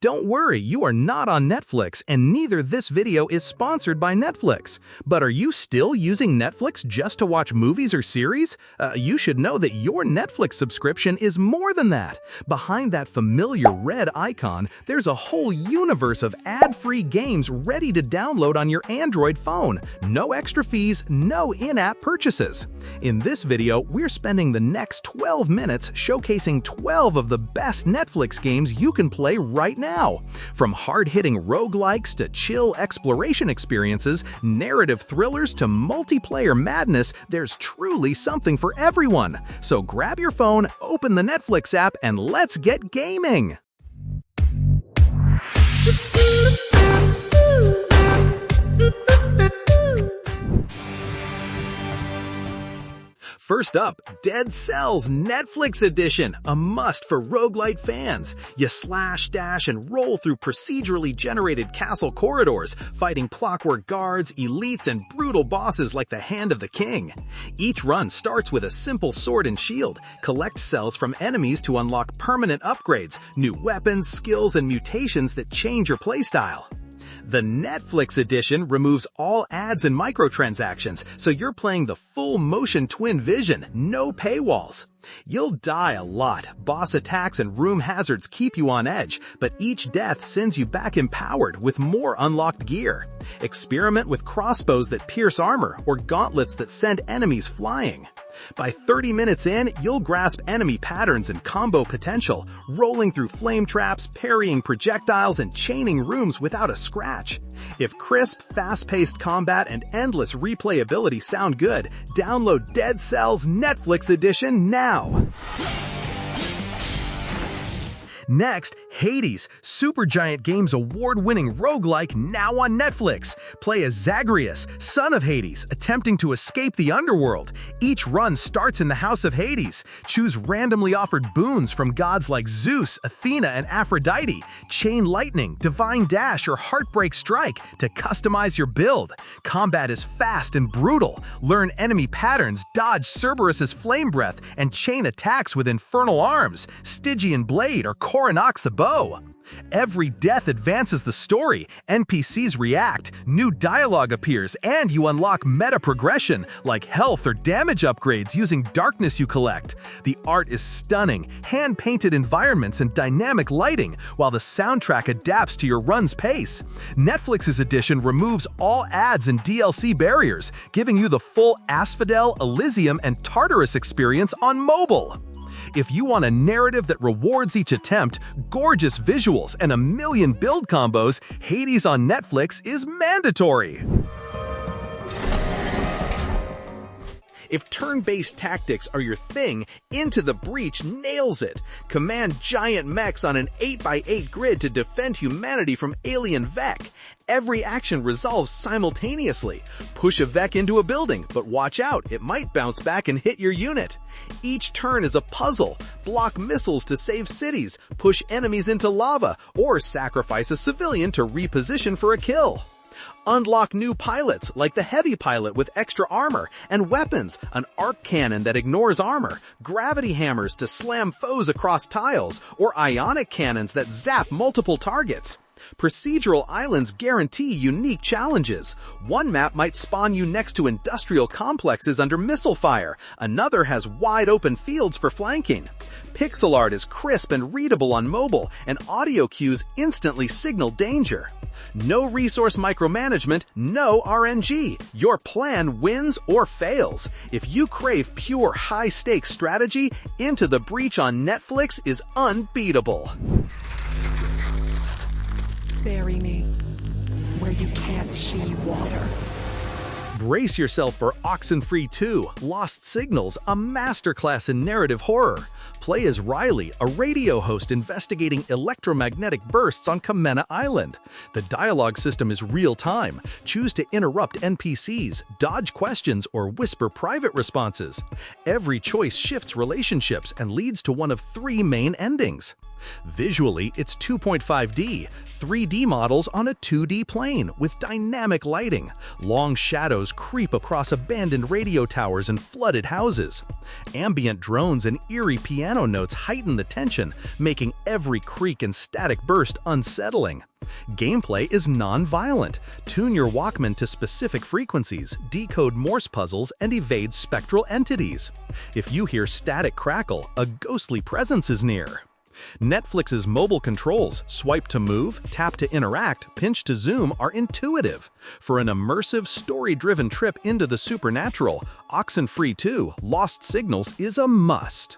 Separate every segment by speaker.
Speaker 1: Don't worry, you are not on Netflix, and neither this video is sponsored by Netflix. But are you still using Netflix just to watch movies or series? You should know that your Netflix subscription is more than that. Behind that familiar red icon, there's a whole universe of ad-free games ready to download on your Android phone. No extra fees, no in-app purchases. In this video, we're spending the next 12 minutes showcasing 12 of the best Netflix games you can play right now. From hard-hitting roguelikes to chill exploration experiences, narrative thrillers to multiplayer madness, there's truly something for everyone. So grab your phone, open the Netflix app, and let's get gaming! First up, Dead Cells Netflix Edition, a must for roguelite fans. You slash, dash, and roll through procedurally generated castle corridors, fighting clockwork guards, elites, and brutal bosses like the Hand of the King. Each run starts with a simple sword and shield. Collect cells from enemies to unlock permanent upgrades, new weapons, skills, and mutations that change your playstyle. The Netflix edition removes all ads and microtransactions, so you're playing the full motion twin vision, no paywalls. You'll die a lot, boss attacks and room hazards keep you on edge, but each death sends you back empowered with more unlocked gear. Experiment with crossbows that pierce armor or gauntlets that send enemies flying. By 30 minutes in, you'll grasp enemy patterns and combo potential, rolling through flame traps, parrying projectiles, and chaining rooms without a scratch. If crisp, fast-paced combat and endless replayability sound good, download Dead Cells Netflix Edition now! Next, Hades, Supergiant Games award-winning roguelike now on Netflix. Play as Zagreus, son of Hades, attempting to escape the underworld. Each run starts in the House of Hades. Choose randomly offered boons from gods like Zeus, Athena, and Aphrodite, Chain Lightning, Divine Dash, or Heartbreak Strike to customize your build. Combat is fast and brutal. Learn enemy patterns, dodge Cerberus's flame breath, and chain attacks with infernal arms, Stygian Blade, or Coronach's the bow. Every death advances the story, NPCs react, new dialogue appears, and you unlock meta progression like health or damage upgrades using darkness you collect. The art is stunning, hand-painted environments and dynamic lighting, while the soundtrack adapts to your run's pace. Netflix's edition removes all ads and DLC barriers, giving you the full Asphodel, Elysium, and Tartarus experience on mobile. If you want a narrative that rewards each attempt, gorgeous visuals, and a million build combos, Hades on Netflix is mandatory! If turn-based tactics are your thing, Into the Breach nails it. Command giant mechs on an 8x8 grid to defend humanity from alien Vek. Every action resolves simultaneously. Push a Vek into a building, but watch out, it might bounce back and hit your unit. Each turn is a puzzle. Block missiles to save cities, push enemies into lava, or sacrifice a civilian to reposition for a kill. Unlock new pilots, like the heavy pilot with extra armor, and weapons, an arc cannon that ignores armor, gravity hammers to slam foes across tiles, or ionic cannons that zap multiple targets. Procedural islands guarantee unique challenges. One map might spawn you next to industrial complexes under missile fire, another has wide-open fields for flanking. Pixel art is crisp and readable on mobile, and audio cues instantly signal danger. No resource micromanagement, no RNG. Your plan wins or fails. If you crave pure high-stakes strategy, Into the Breach on Netflix is unbeatable.
Speaker 2: Bury me where you can't see water.
Speaker 1: Brace yourself for Oxenfree 2, Lost Signals, a masterclass in narrative horror. Play as Riley, a radio host investigating electromagnetic bursts on Kamena Island. The dialogue system is real-time. Choose to interrupt NPCs, dodge questions, or whisper private responses. Every choice shifts relationships and leads to one of 3 main endings. Visually, it's 2.5D, 3D models on a 2D plane with dynamic lighting. Long shadows creep across abandoned radio towers and flooded houses. Ambient drones and eerie piano notes heighten the tension, making every creak and static burst unsettling. Gameplay is non-violent. Tune your Walkman to specific frequencies, decode Morse puzzles, and evade spectral entities. If you hear static crackle, a ghostly presence is near. Netflix's mobile controls, swipe to move, tap to interact, pinch to zoom, are intuitive. For an immersive, story-driven trip into the supernatural, Oxenfree 2: Lost Signals is a must.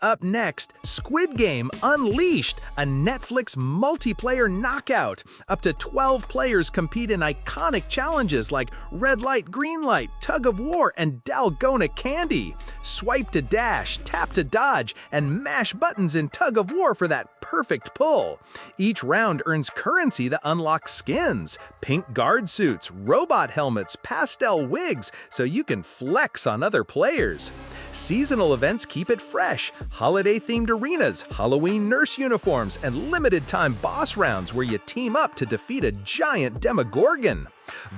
Speaker 1: Up next, Squid Game Unleashed, a Netflix multiplayer knockout. Up to 12 players compete in iconic challenges like red light, green light, tug of war, and Dalgona candy. Swipe to dash, tap to dodge, and mash buttons in tug of war for that perfect pull. Each round earns currency that unlocks skins, pink guard suits, robot helmets, pastel wigs, so you can flex on other players. Seasonal events keep it fresh. Holiday-themed arenas, Halloween nurse uniforms, and limited-time boss rounds where you team up to defeat a giant Demogorgon.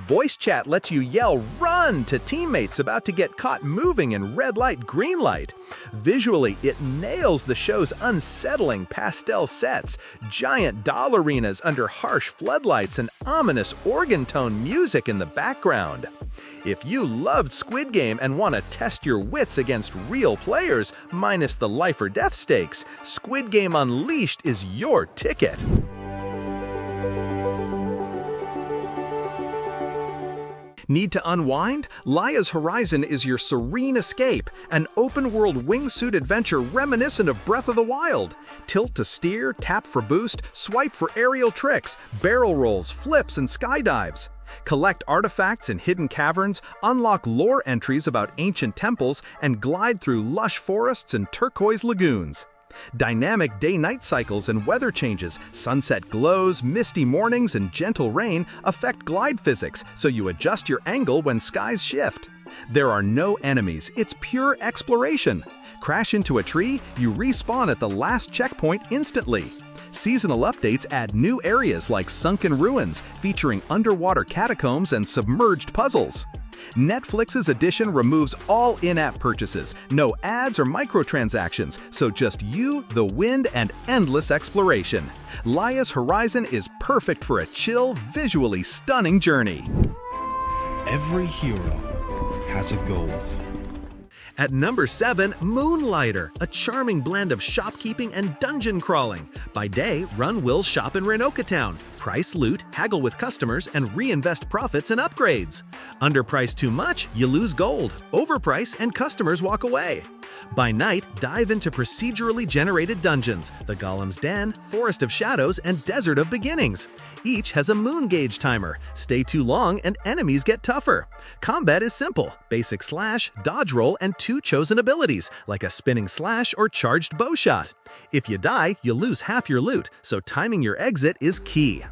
Speaker 1: Voice chat lets you yell "run" to teammates about to get caught moving in red light, green light. Visually, it nails the show's unsettling pastel sets, giant doll arenas under harsh floodlights, and ominous organ tone music in the background. If you loved Squid Game and want to test your wits against real players, minus the life or death stakes, Squid Game Unleashed is your ticket. Need to unwind? Laya's Horizon is your serene escape, an open-world wingsuit adventure reminiscent of Breath of the Wild. Tilt to steer, tap for boost, swipe for aerial tricks, barrel rolls, flips, and skydives. Collect artifacts in hidden caverns, unlock lore entries about ancient temples, and glide through lush forests and turquoise lagoons. Dynamic day-night cycles and weather changes, sunset glows, misty mornings, and gentle rain affect glide physics, so you adjust your angle when skies shift. There are no enemies, it's pure exploration. Crash into a tree, you respawn at the last checkpoint instantly. Seasonal updates add new areas like sunken ruins, featuring underwater catacombs and submerged puzzles. Netflix's edition removes all in-app purchases, no ads or microtransactions, so just you, the wind, and endless exploration. Laya's Horizon is perfect for a chill, visually stunning journey.
Speaker 3: Every hero has a goal.
Speaker 1: At number 7, Moonlighter, a charming blend of shopkeeping and dungeon crawling. By day, run Will's shop in Renoka Town. Price loot, haggle with customers, and reinvest profits in upgrades. Underprice too much, you lose gold. Overprice, and customers walk away. By night, dive into procedurally generated dungeons, the Golem's Den, Forest of Shadows, and Desert of Beginnings. Each has a moon gauge timer. Stay too long and enemies get tougher. Combat is simple: basic slash, dodge roll, and 2 chosen abilities, like a spinning slash or charged bow shot. If you die, you lose half your loot, so timing your exit is key.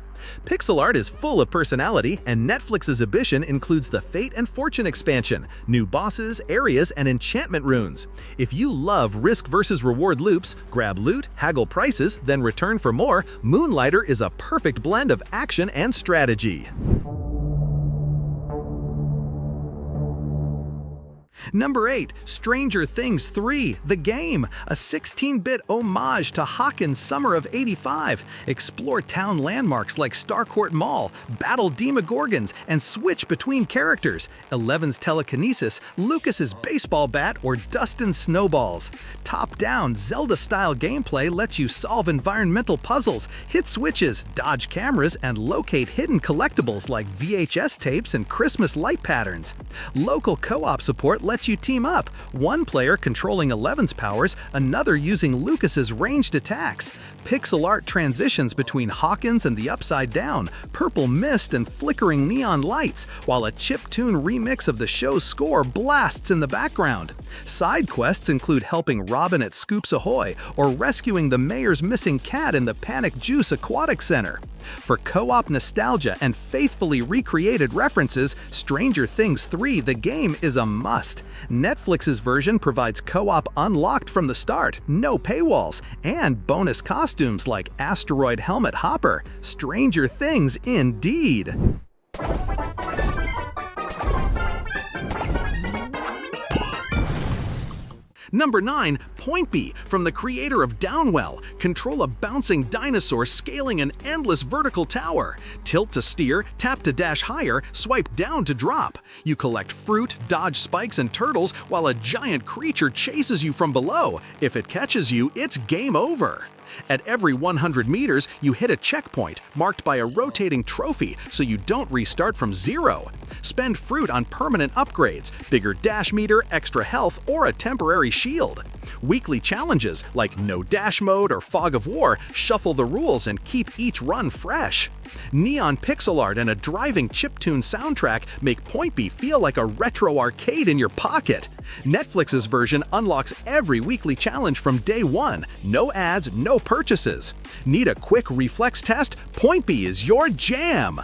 Speaker 1: Pixel art is full of personality, and Netflix's edition includes the Fate and Fortune expansion, new bosses, areas, and enchantment runes. If you love risk versus reward loops, grab loot, haggle prices, then return for more, Moonlighter is a perfect blend of action and strategy. Number 8, Stranger Things 3: The Game, a 16-bit homage to Hawkins' Summer of '85. Explore town landmarks like Starcourt Mall, battle Demogorgons, and switch between characters: Eleven's telekinesis, Lucas's baseball bat, or Dustin's snowballs. Top-down, Zelda-style gameplay lets you solve environmental puzzles, hit switches, dodge cameras, and locate hidden collectibles like VHS tapes and Christmas light patterns. Local co-op support lets you team up, one player controlling Eleven's powers, another using Lucas's ranged attacks. Pixel art transitions between Hawkins and the Upside Down, purple mist and flickering neon lights, while a chiptune remix of the show's score blasts in the background. Side quests include helping Robin at Scoops Ahoy or rescuing the mayor's missing cat in the Panic Juice Aquatic Center. For co-op nostalgia and faithfully recreated references, Stranger Things 3: The Game is a must. Netflix's version provides co-op unlocked from the start, no paywalls, and bonus costumes like Asteroid Helmet Hopper. Stranger Things indeed. Number 9. Poinpy, from the creator of Downwell. Control a bouncing dinosaur scaling an endless vertical tower. Tilt to steer, tap to dash higher, swipe down to drop. You collect fruit, dodge spikes and turtles while a giant creature chases you from below. If it catches you, it's game over. At every 100 meters, you hit a checkpoint marked by a rotating trophy so you don't restart from zero. Spend fruit on permanent upgrades, bigger dash meter, extra health, or a temporary shield. Weekly challenges like No Dash Mode or Fog of War shuffle the rules and keep each run fresh. Neon pixel art and a driving chiptune soundtrack make Poinpy feel like a retro arcade in your pocket. Netflix's version unlocks every weekly challenge from day one. No ads, no purchases. Need a quick reflex test? Poinpy is your jam!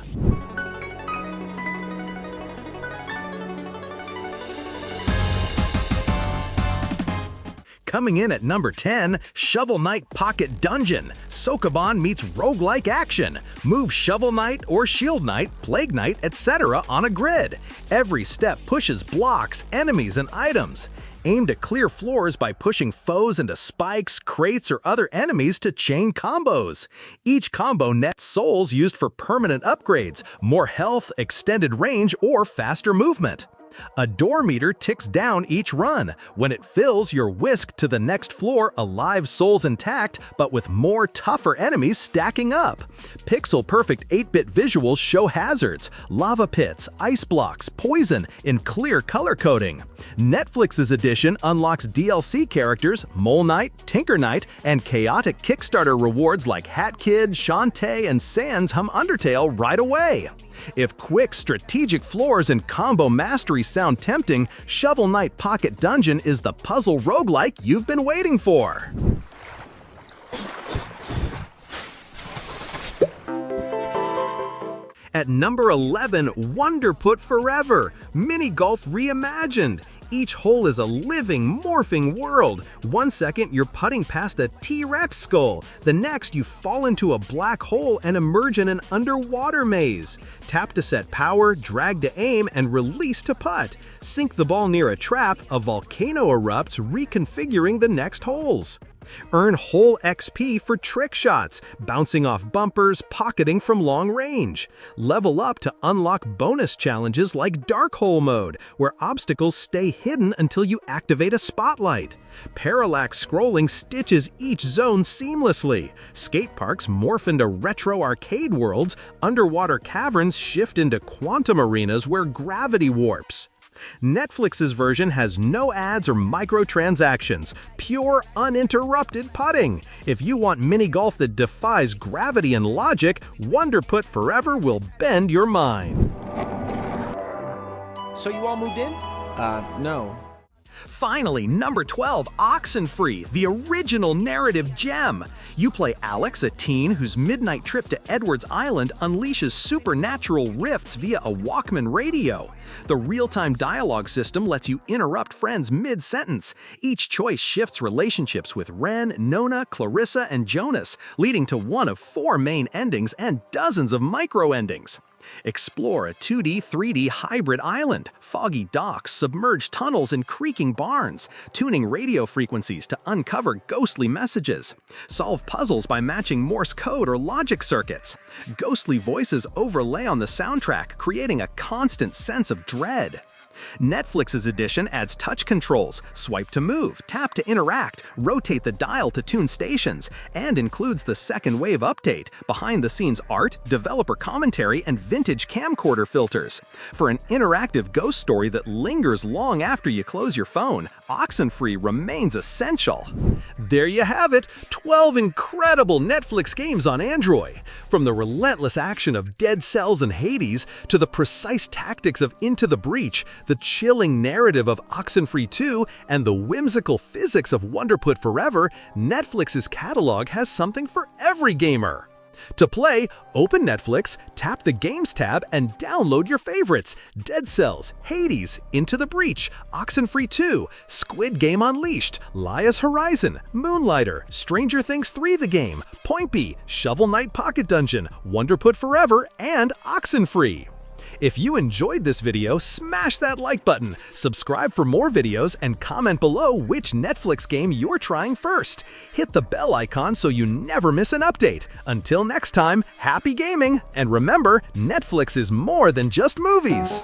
Speaker 1: Coming in at number 10, Shovel Knight Pocket Dungeon. Sokoban meets roguelike action. Move Shovel Knight or Shield Knight, Plague Knight, etc. on a grid. Every step pushes blocks, enemies, and items. Aim to clear floors by pushing foes into spikes, crates, or other enemies to chain combos. Each combo nets souls used for permanent upgrades, more health, extended range, or faster movement. A door meter ticks down each run. When it fills, you're whisked to the next floor, alive souls intact, but with more tougher enemies stacking up. Pixel-perfect 8-bit visuals show hazards, lava pits, ice blocks, poison in clear color coding. Netflix's edition unlocks DLC characters, Mole Knight, Tinker Knight, and chaotic Kickstarter rewards like Hat Kid, Shantae, and Sans Hum Undertale right away. If quick, strategic floors and combo mastery sound tempting, Shovel Knight Pocket Dungeon is the puzzle roguelike you've been waiting for. At number 11, Wonderputt Forever, Mini Golf Reimagined. Each hole is a living, morphing world. 1 second, you're putting past a T-Rex skull. The next, you fall into a black hole and emerge in an underwater maze. Tap to set power, drag to aim, and release to putt. Sink the ball near a trap, a volcano erupts, reconfiguring the next holes. Earn whole XP for trick shots, bouncing off bumpers, pocketing from long range. Level up to unlock bonus challenges like Dark Hole Mode, where obstacles stay hidden until you activate a spotlight. Parallax scrolling stitches each zone seamlessly. Skate parks morph into retro arcade worlds, underwater caverns shift into quantum arenas where gravity warps. Netflix's version has no ads or microtransactions, pure, uninterrupted putting. If you want mini golf that defies gravity and logic, Wonderputt Forever will bend your mind.
Speaker 4: So you all moved in? No.
Speaker 1: Finally, number 12, Oxenfree, the original narrative gem. You play Alex, a teen whose midnight trip to Edwards Island unleashes supernatural rifts via a Walkman radio. The real-time dialogue system lets you interrupt friends mid-sentence. Each choice shifts relationships with Ren, Nona, Clarissa, and Jonas, leading to one of 4 main endings and dozens of micro-endings. Explore a 2D, 3D hybrid island, foggy docks, submerged tunnels, and creaking barns, tuning radio frequencies to uncover ghostly messages. Solve puzzles by matching Morse code or logic circuits. Ghostly voices overlay on the soundtrack, creating a constant sense of dread. Netflix's edition adds touch controls, swipe to move, tap to interact, rotate the dial to tune stations, and includes the second wave update, behind-the-scenes art, developer commentary, and vintage camcorder filters. For an interactive ghost story that lingers long after you close your phone, Oxenfree remains essential. There you have it, 12 incredible Netflix games on Android. From the relentless action of Dead Cells and Hades to the precise tactics of Into the Breach, the chilling narrative of Oxenfree 2, and the whimsical physics of Wonderputt Forever, Netflix's catalog has something for every gamer. To play, open Netflix, tap the Games tab, and download your favorites: Dead Cells, Hades, Into the Breach, Oxenfree 2, Squid Game Unleashed, Laya's Horizon, Moonlighter, Stranger Things 3 the game, Poinpy, Shovel Knight Pocket Dungeon, Wonderputt Forever, and Oxenfree. If you enjoyed this video, smash that like button, subscribe for more videos, and comment below which Netflix game you're trying first. Hit the bell icon so you never miss an update. Until next time, happy gaming, and remember, Netflix is more than just movies.